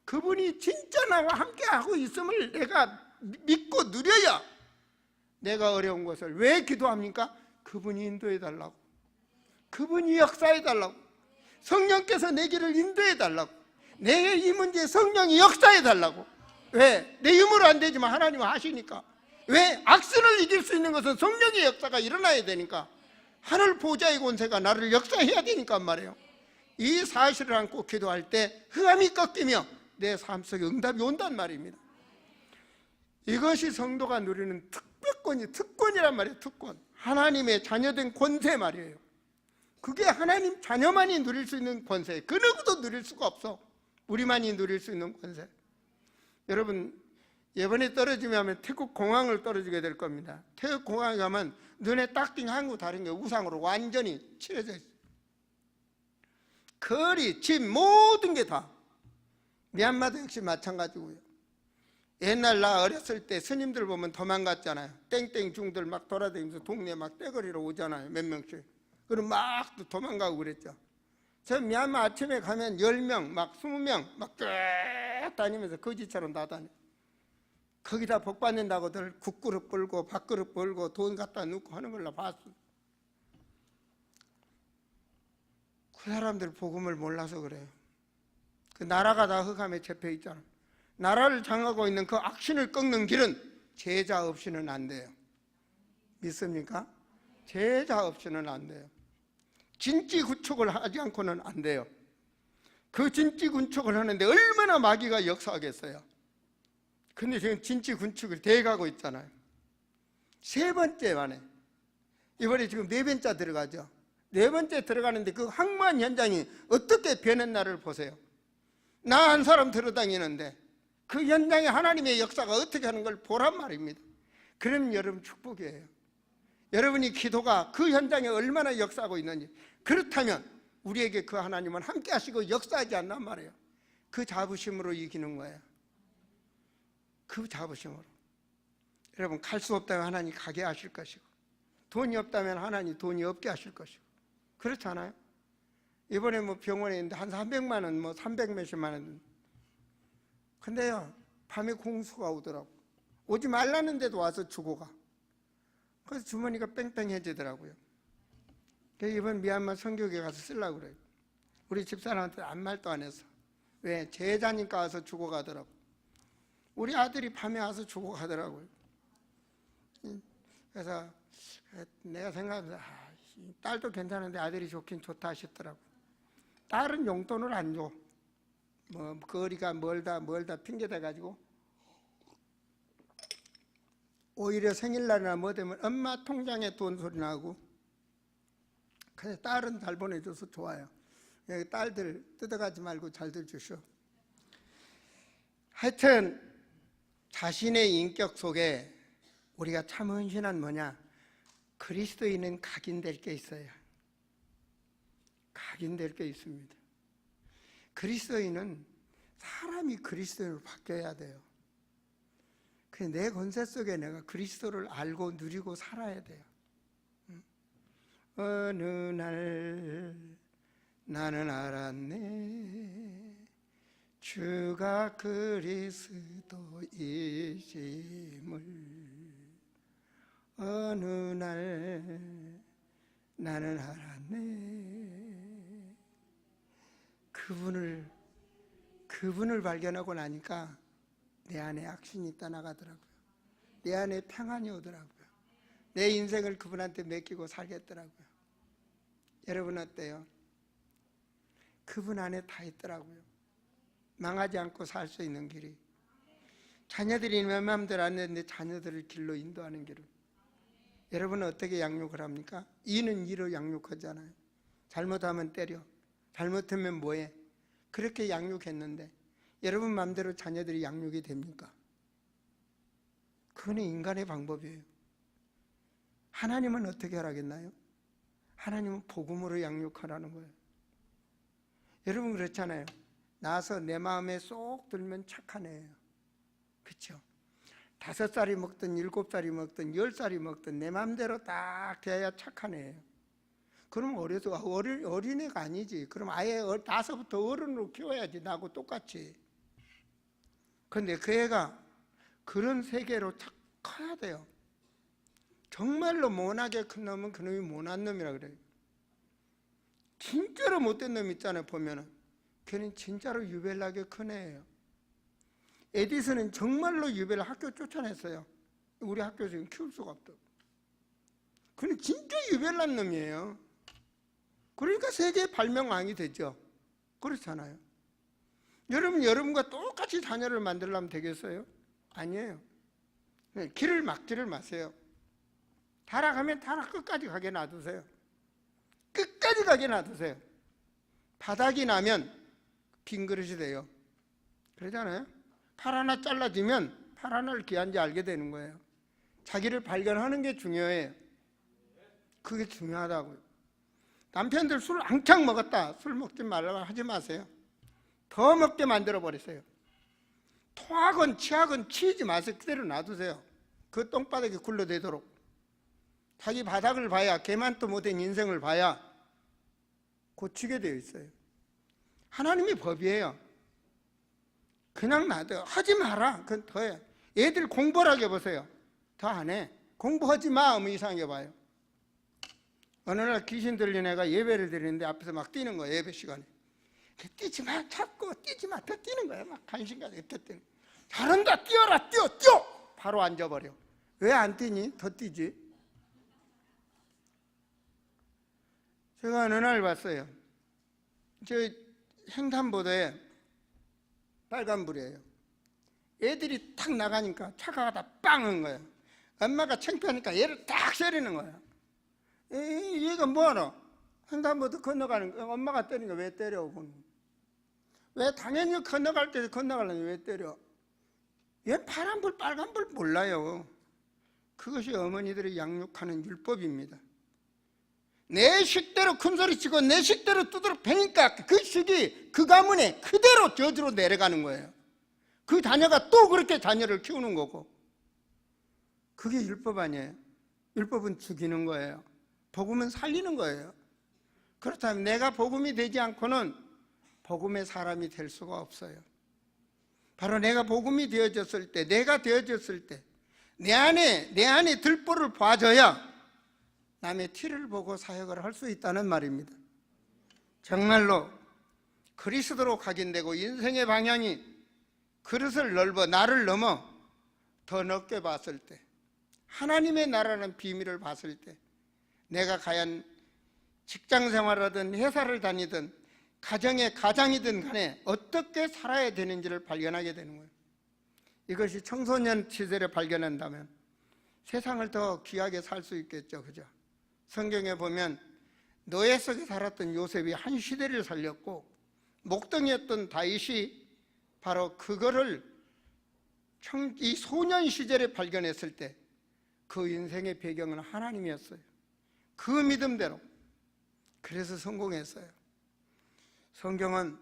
그분이 진짜 나와 함께하고 있음을 내가 믿고 누려야 내가 어려운 것을 왜 기도합니까? 그분이 인도해달라고, 그분이 역사해달라고, 성령께서 내 길을 인도해달라고, 내 이 문제에 성령이 역사해달라고. 왜? 내 힘으로 안 되지만 하나님은 하시니까. 왜? 악순을 이길 수 있는 것은 성령의 역사가 일어나야 되니까. 하늘 보좌의 권세가 나를 역사해야 되니까 말이에요. 이 사실을 안고 기도할 때 흑암이 꺾이며 내 삶 속에 응답이 온단 말입니다. 이것이 성도가 누리는 특권이란 말이에요. 특권. 하나님의 자녀된 권세 말이에요. 그게 하나님 자녀만이 누릴 수 있는 권세. 그 누구도 누릴 수가 없어. 우리만이 누릴 수 있는 권세. 여러분, 이번에 떨어지면 태국 공항을 떨어지게 될 겁니다. 태국 공항에 가면 눈에 딱 띈 한국 다른 게 우상으로 완전히 칠해져 있어요. 거리, 집 모든 게 다. 미얀마도 역시 마찬가지고요. 옛날 나 어렸을 때 스님들 보면 도망갔잖아요. 땡땡 중들 막 돌아다니면서 동네 막 떼거리로 오잖아요. 몇 명씩. 그럼 막 도망가고 그랬죠. 저 미얀마 아침에 가면 10명, 막 20명 막 쭉 다니면서 거지처럼 나다녀. 거기다 복 받는다고들 국그릇 벌고 밥그릇 벌고 돈 갖다 넣고 하는 걸 나 봤어. 그 사람들 복음을 몰라서 그래요. 그 나라가 다 흑암에 잡혀 있잖아. 나라를 장하고 있는 그 악신을 꺾는 길은 제자 없이는 안 돼요. 믿습니까? 제자 없이는 안 돼요. 진지 구축을 하지 않고는 안 돼요. 그 진지 구축을 하는데 얼마나 마귀가 역사하겠어요. 근데 지금 진지 구축을 대가고 있잖아요. 세 번째 만에 이번에 지금 네 번째 들어가죠. 네 번째 들어가는데 그 항만 현장이 어떻게 변했나를 보세요. 나 한 사람 들어다니는데 그 현장에 하나님의 역사가 어떻게 하는 걸 보란 말입니다. 그럼 여러분 축복이에요. 여러분이 기도가 그 현장에 얼마나 역사하고 있는지. 그렇다면 우리에게 그 하나님은 함께 하시고 역사하지 않단 말이에요. 그 자부심으로 이기는 거예요. 그 자부심으로. 여러분, 갈 수 없다면 하나님 가게 하실 것이고, 돈이 없다면 하나님 돈이 없게 하실 것이고, 그렇잖아요. 이번에 뭐 병원에 있는데 한 300만 원, 뭐 300 몇십만 원. 근데요, 밤에 공수가 오더라고. 오지 말라는데도 와서 주고 가. 그래서 주머니가 뺑뺑해지더라고요. 그래서 이번 미얀마 선교회 가서 쓰려고 그래요. 우리 집사람한테 아무 말도 안 했어. 왜? 제자니까 와서 주고 가더라고. 우리 아들이 밤에 와서 주고 가더라고요. 그래서 내가 생각하면서 딸도 괜찮은데 아들이 좋긴 좋다 하시더라고. 딸은 용돈을 안 줘. 뭐 거리가 멀다 핑계대가지고 오히려 생일날이나 뭐 되면 엄마 통장에 돈 소리 나고. 그래서 딸은 잘 보내줘서 좋아요. 여기 딸들 뜯어가지 말고 잘들 주시오. 하여튼 자신의 인격 속에 우리가 참 헌신한 뭐냐? 그리스도인은 각인될 게 있어요. 각인될 게 있습니다. 그리스도인은 사람이 그리스도인으로 바뀌어야 돼요. 내 권세 속에 내가 그리스도를 알고 누리고 살아야 돼요. 어느 날 나는 알았네, 주가 그리스도이심을. 어느 날 나는 알았네. 그분을 발견하고 나니까 내 안에 악신이 떠나가더라고요. 내 안에 평안이 오더라고요. 내 인생을 그분한테 맡기고 살겠더라고요. 여러분 어때요? 그분 안에 다 있더라고요. 망하지 않고 살 수 있는 길이. 자녀들이 내 마음대로 안 되는데 자녀들을 길로 인도하는 길을. 여러분은 어떻게 양육을 합니까? 이는 이로 양육하잖아요. 잘못하면 때려, 잘못하면 뭐해? 그렇게 양육했는데 여러분 마음대로 자녀들이 양육이 됩니까? 그건 인간의 방법이에요. 하나님은 어떻게 하라겠나요? 하나님은 복음으로 양육하라는 거예요. 여러분 그렇잖아요. 나서 내 마음에 쏙 들면 착한 애예요. 그렇죠? 5살이 먹든 7살이 먹든 10살이 먹든 내 마음대로 딱 돼야 착한 애예요. 그럼 어린애가 아니지. 그럼 아예 나서부터 어른으로 키워야지. 나하고 똑같이. 그런데 그 애가 그런 세계로 탁 커야 돼요. 정말로 못나게 큰 놈은 그놈이 못난 놈이라 그래요. 진짜로 못된 놈 있잖아요. 보면은 걔는 진짜로 유별나게 큰 애예요. 에디슨은 정말로 유배를 학교 쫓아냈어요. 우리 학교에서 키울 수가 없다고. 그는 진짜 유별난 놈이에요. 그러니까 세계 발명왕이 되죠. 그렇잖아요. 여러분과 똑같이 자녀를 만들려면 되겠어요? 아니에요. 길을 막지를 마세요. 타락하면 타락 끝까지 가게 놔두세요. 끝까지 가게 놔두세요. 바닥이 나면 빈 그릇이 돼요. 그러잖아요. 팔 하나 잘라지면 팔 하나를 귀한지 알게 되는 거예요. 자기를 발견하는 게 중요해요. 그게 중요하다고요. 남편들 술 왕창 먹었다. 술 먹지 말라고 하지 마세요. 더 먹게 만들어 버리세요. 토하건 치하건 치지 마세요. 그대로 놔두세요. 그 똥바닥에 굴러대도록. 자기 바닥을 봐야, 개만도 못한 인생을 봐야 고치게 되어 있어요. 하나님의 법이에요. 그냥 놔둬. 하지 마라. 그건 더해. 애들 공부를 하게 보세요. 더 안 해. 공부하지 마. 이상하게 봐요. 어느 날 귀신 들린 애가 예배를 드리는데 앞에서 막 뛰는 거예요. 예배 시간에. 뛰지 마. 잡고 뛰지 마. 더 뛰는 거예요. 막 간신까지 더 뛰는 거예요. 잘한다. 뛰어라. 뛰어. 바로 앉아버려. 왜 안 뛰니? 더 뛰지. 제가 어느 날 봤어요. 저 횡단보도에 빨간불이에요. 애들이 탁 나가니까 차가 가다 빵 한 거예요. 엄마가 창피하니까 얘를 딱 때리는 거예요. 얘가 뭐하노? 횡단보도 건너가는 거. 엄마가 때리니까 왜 때려? 왜 당연히 건너갈 때 건너가려니 왜 때려? 얘 파란불 빨간불 몰라요. 그것이 어머니들이 양육하는 율법입니다. 내 식대로 큰소리치고 내 식대로 두드러 패니까 그 식이 그 가문에 그대로 저주로 내려가는 거예요. 그 자녀가 또 그렇게 자녀를 키우는 거고. 그게 율법 아니에요. 율법은 죽이는 거예요. 복음은 살리는 거예요. 그렇다면 내가 복음이 되지 않고는 복음의 사람이 될 수가 없어요. 바로 내가 복음이 되어졌을 때, 내가 되어졌을 때 내 안에 들보를 봐줘야 남의 티를 보고 사역을 할 수 있다는 말입니다. 정말로 그리스도로 각인되고 인생의 방향이 그릇을 넓어 나를 넘어 더 넓게 봤을 때, 하나님의 나라는 비밀을 봤을 때, 내가 과연 직장 생활하든 회사를 다니든 가정의 가장이든 간에 어떻게 살아야 되는지를 발견하게 되는 거예요. 이것이 청소년 시절에 발견한다면 세상을 더 귀하게 살 수 있겠죠. 그죠? 성경에 보면 노예 속에 살았던 요셉이 한 시대를 살렸고, 목동이었던 다윗이 바로 그거를 이 소년 시절에 발견했을 때 그 인생의 배경은 하나님이었어요. 그 믿음대로. 그래서 성공했어요. 성경은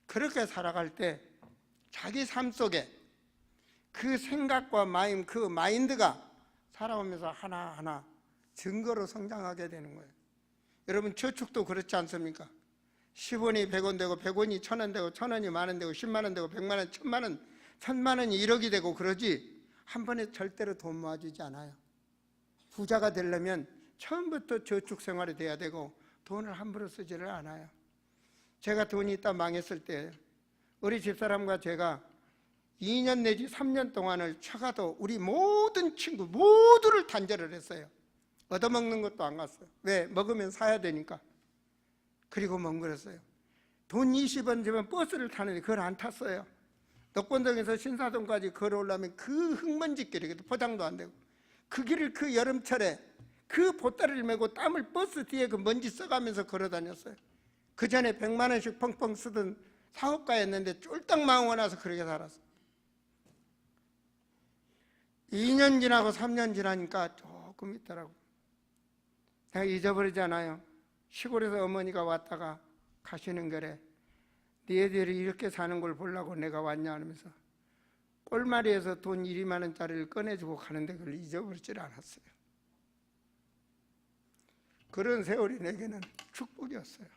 그렇게 살아갈 때 자기 삶 속에 그 생각과 마음, 그 마인드가 살아오면서 하나하나 증거로 성장하게 되는 거예요. 여러분, 저축도 그렇지 않습니까? 10원이 100원 되고 100원이 1000원 되고 1000원이 만원 되고 10만원 되고 100만원, 1000만원, 1000만원이 1억이 되고 그러지 한 번에 절대로 돈 모아주지 않아요. 부자가 되려면 처음부터 저축 생활이 돼야 되고 돈을 함부로 쓰지를 않아요. 제가 돈이 있다 망했을 때 우리 집사람과 제가 2년 내지 3년 동안을 쳐가도 우리 모든 친구 모두를 단절을 했어요. 얻어먹는 것도 안 갔어요. 왜? 먹으면 사야 되니까. 그리고 멍그렸어요. 돈 20원 주면 버스를 타는데 그걸 안 탔어요. 녹본동에서 신사동까지 걸어오려면 그 흙먼지길이 포장도 안 되고 그 길을 그 여름철에 그 보따리를 메고 땀을 버스 뒤에 그 먼지 써가면서 걸어 다녔어요. 그 전에 100만 원씩 펑펑 쓰던 사업가였는데 쫄딱 망하고 나서 그렇게 살았어요. 2년 지나고 3년 지나니까 조금 있더라고요. 내가 잊어버리지 않아요. 시골에서 어머니가 왔다가 가시는 거래. 너희들이 이렇게 사는 걸 보려고 내가 왔냐 하면서 꼴마리에서 돈 1~2만 원짜리를 꺼내주고 가는데 그걸 잊어버리질 않았어요. 그런 세월이 내게는 축복이었어요.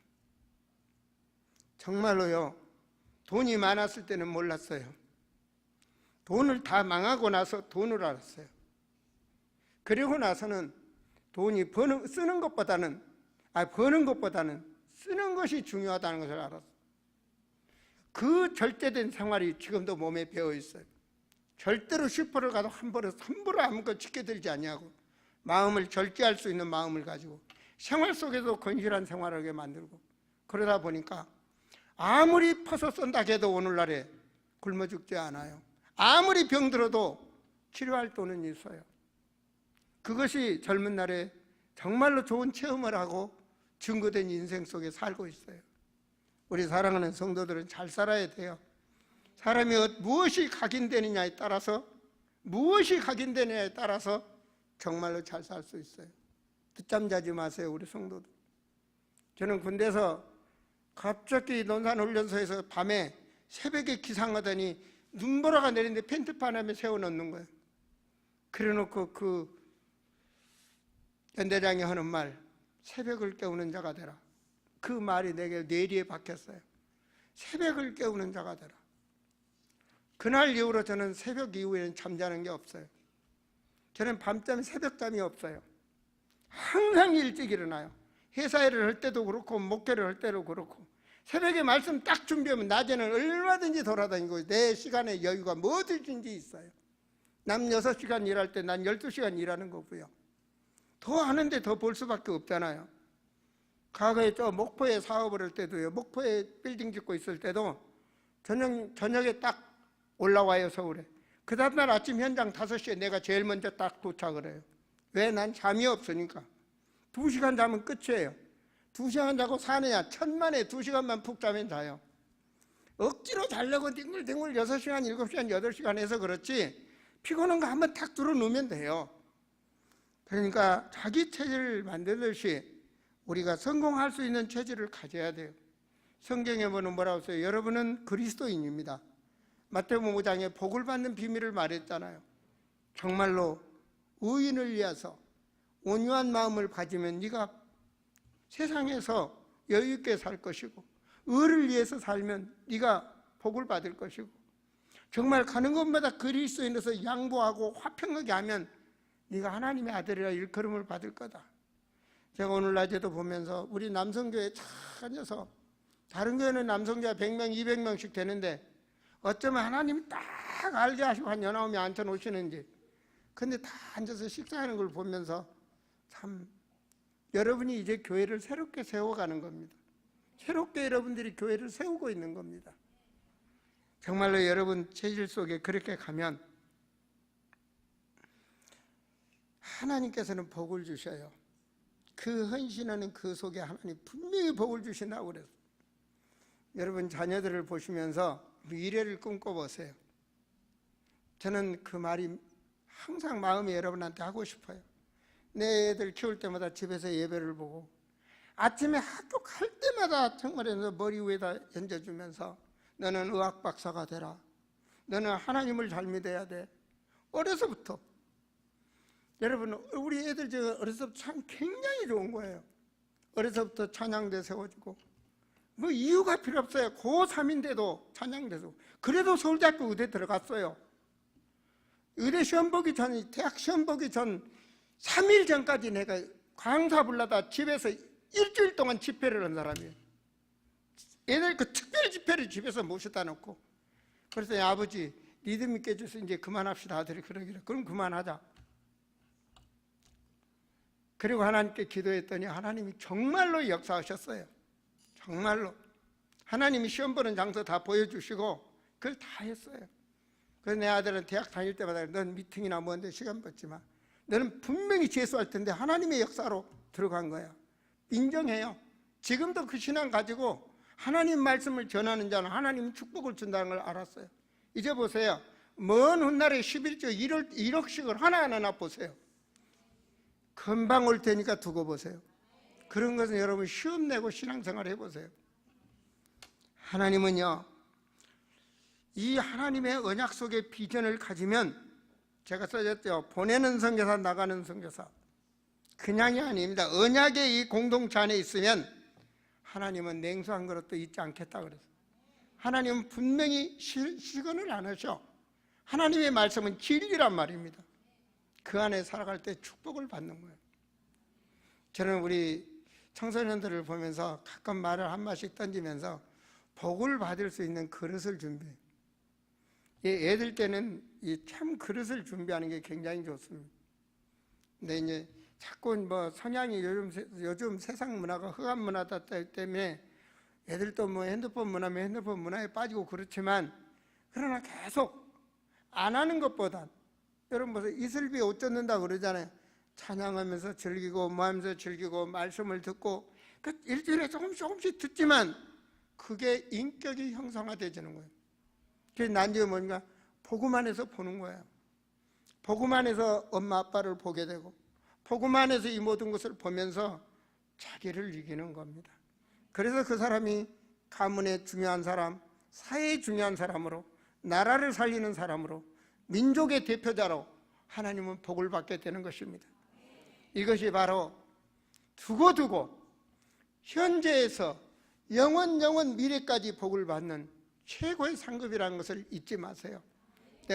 정말로요. 돈이 많았을 때는 몰랐어요. 돈을 다 망하고 나서 돈을 알았어요. 그리고 나서는 돈이 쓰는 것보다는 쓰는 것이 중요하다는 것을 알았어요. 그 절제된 생활이 지금도 몸에 배어 있어요. 절대로 슈퍼를 가도 함부로 아무것도 지켜들지 아니하고 마음을 절제할 수 있는 마음을 가지고 생활 속에도 건실한 생활을 하게 만들고, 그러다 보니까 아무리 퍼서 쏜다 해도 오늘날에 굶어 죽지 않아요. 아무리 병들어도 치료할 돈은 있어요. 그것이 젊은 날에 정말로 좋은 체험을 하고 증거된 인생 속에 살고 있어요. 우리 사랑하는 성도들은 잘 살아야 돼요. 사람이 무엇이 각인되느냐에 따라서 정말로 잘 살 수 있어요. 늦잠 자지 마세요, 우리 성도들. 저는 군대에서 갑자기 논산훈련소에서 밤에 새벽에 기상하더니 눈보라가 내리는데 펜트판 하면 세워놓는 거예요. 그래놓고 그 연대장이 하는 말, 새벽을 깨우는 자가 되라. 그 말이 내게 뇌리에 박혔어요. 새벽을 깨우는 자가 되라. 그날 이후로 저는 새벽 이후에는 잠자는 게 없어요. 저는 밤잠, 새벽잠이 없어요. 항상 일찍 일어나요. 회사 일을 할 때도 그렇고 목회를 할 때도 그렇고 새벽에 말씀 딱 준비하면 낮에는 얼마든지 돌아다니고 내 시간에 여유가 뭐든지 있어요. 남 6시간 일할 때 난 12시간 일하는 거고요. 더 하는데 더 볼 수밖에 없잖아요. 과거에 저 목포에 사업을 할 때도요, 목포에 빌딩 짓고 있을 때도 저녁에 딱 올라와요, 서울에. 그 다음날 아침 현장 5시에 내가 제일 먼저 딱 도착을 해요. 왜? 난 잠이 없으니까. 2시간 자면 끝이에요. 2시간 자고 사느냐? 천만에 2시간만 푹 자면 자요. 억지로 자려고 뒹굴뒹굴 6시간, 7시간, 8시간 해서 그렇지 피곤한 거 한번 탁 들어놓으면 돼요. 그러니까 자기 체질을 만들듯이 우리가 성공할 수 있는 체질을 가져야 돼요. 성경에 보면 뭐라고 써요? 여러분은 그리스도인입니다. 마태복음 5장에 복을 받는 비밀을 말했잖아요. 정말로 의인을 위해서 온유한 마음을 가지면 네가 세상에서 여유 있게 살 것이고, 의를 위해서 살면 네가 복을 받을 것이고, 정말 가는 곳마다 그리스도인으로서 양보하고 화평하게 하면 네가 하나님의 아들이라 일컬음을 받을 거다. 제가 오늘 낮에도 보면서 우리 남성교회 찾아서, 다른 교회는 남성교회 100명, 200명씩 되는데 어쩌면 하나님이 딱 알게 하시고 한 연하음에 앉혀놓으시는지, 근데 다 앉아서 식사하는 걸 보면서 참, 여러분이 이제 교회를 새롭게 세워가는 겁니다. 새롭게 여러분들이 교회를 세우고 있는 겁니다. 정말로 여러분 체질 속에 그렇게 가면 하나님께서는 복을 주셔요. 그 헌신하는 그 속에 하나님 분명히 복을 주신다고 그랬어요. 여러분 자녀들을 보시면서 미래를 꿈꿔보세요. 저는 그 말이 항상 마음에 여러분한테 하고 싶어요. 내 애들 키울 때마다 집에서 예배를 보고 아침에 학교 갈 때마다 정말 머리 위에다 얹어주면서 너는 의학 박사가 되라. 너는 하나님을 잘 믿어야 돼. 어려서부터. 여러분 우리 애들 어려서부터 참 굉장히 좋은 거예요. 어려서부터 찬양대 세워주고 뭐 이유가 필요 없어요. 고3인데도 찬양대 세우고. 그래도 서울대학교 의대 들어갔어요. 의대 시험 보기 전, 대학 시험 보기 전 3일 전까지 내가 강사 불러다 집에서 일주일 동안 집회를 한 사람이에요. 애들 그 특별 집회를 집에서 모셔다 놓고, 그래서 야, 아버지 니들 믿게 해줘서 이제 그만합시다. 아들이 그러기를. 그럼 그만하자. 그리고 하나님께 기도했더니 하나님이 정말로 역사하셨어요. 정말로 하나님이 시험 보는 장소 다 보여주시고 그걸 다 했어요. 그래서 내 아들은 대학 다닐 때마다 넌 미팅이나 뭔데 시간 받지 마. 너는 분명히 재수할 텐데 하나님의 역사로 들어간 거야. 인정해요. 지금도 그 신앙 가지고 하나님 말씀을 전하는 자는 하나님 축복을 준다는 걸 알았어요. 이제 보세요. 먼 훗날에 11조 1억씩을 하나하나 보세요. 금방 올 테니까 두고 보세요. 그런 것은 여러분 시험 내고 신앙생활 해보세요. 하나님은요, 이 하나님의 언약 속의 비전을 가지면, 제가 써졌죠. 보내는 선교사, 나가는 선교사. 그냥이 아닙니다. 언약의 이 공동체 안에 있으면 하나님은 냉수 한 그릇도 잊지 않겠다 그랬어요. 하나님은 분명히 시건을 안 하셔. 하나님의 말씀은 진리란 말입니다. 그 안에 살아갈 때 축복을 받는 거예요. 저는 우리 청소년들을 보면서 가끔 말을 한 마디씩 던지면서 복을 받을 수 있는 그릇을 준비해요. 애들 때는 이 참 그릇을 준비하는 게 굉장히 좋습니다. 근데 이제 자꾸 뭐 성향이 요즘 세상 문화가 흑암 문화다 때문에 애들도 뭐 핸드폰 문화면 핸드폰 문화에 빠지고 그렇지만, 그러나 계속 안 하는 것보단, 여러분 무슨 이슬비 옷 젖는다 그러잖아요. 찬양하면서 즐기고 뭐 하면서 즐기고 말씀을 듣고 그 일주일에 조금씩 듣지만 그게 인격이 형성화되지는 거예요. 그래서 난지가 뭔가 복음 안에서 보는 거예요. 복음 안에서 엄마 아빠를 보게 되고 복음 안에서 이 모든 것을 보면서 자기를 이기는 겁니다. 그래서 그 사람이 가문의 중요한 사람, 사회의 중요한 사람으로, 나라를 살리는 사람으로, 민족의 대표자로 하나님은 복을 받게 되는 것입니다. 이것이 바로 두고두고 현재에서 영원 미래까지 복을 받는 최고의 상급이라는 것을 잊지 마세요.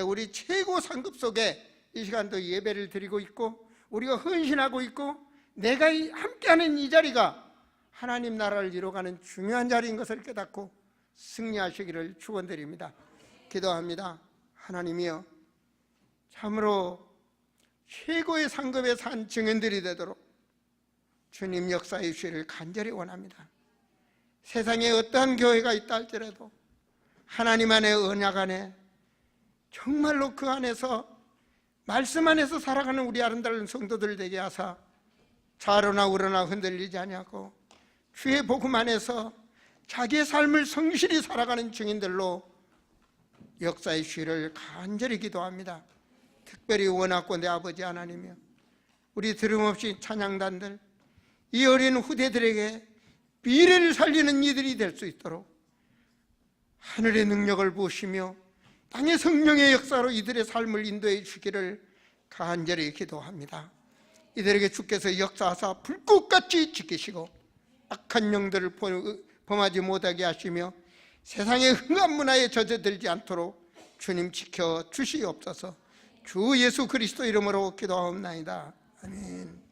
우리 최고 상급 속에 이 시간도 예배를 드리고 있고 우리가 헌신하고 있고 내가 함께하는 이 자리가 하나님 나라를 이루어가는 중요한 자리인 것을 깨닫고 승리하시기를 축원드립니다. 기도합니다. 하나님이여, 참으로 최고의 상급에 산 증인들이 되도록 주님 역사의 주시를 간절히 원합니다. 세상에 어떠한 교회가 있다 할지라도 하나님 안에, 언약 안에, 정말로 그 안에서 말씀 안에서 살아가는 우리 아름다운 성도들 되게 하사 좌로나 우로나 흔들리지 아니하고 주의 복음 안에서 자기의 삶을 성실히 살아가는 증인들로 역사의 주시를 간절히 기도합니다. 특별히 원하고 내 아버지 하나님이여, 우리 들음없이 찬양단들, 이 어린 후대들에게 미래를 살리는 이들이 될 수 있도록 하늘의 능력을 부으시며 땅의 성령의 역사로 이들의 삶을 인도해 주기를 간절히 기도합니다. 이들에게 주께서 역사하사 불꽃같이 지키시고 악한 영들을 범하지 못하게 하시며 세상의 흑암 문화에 젖어들지 않도록 주님 지켜 주시옵소서. 주 예수 그리스도 이름으로 기도하옵나이다. 아멘.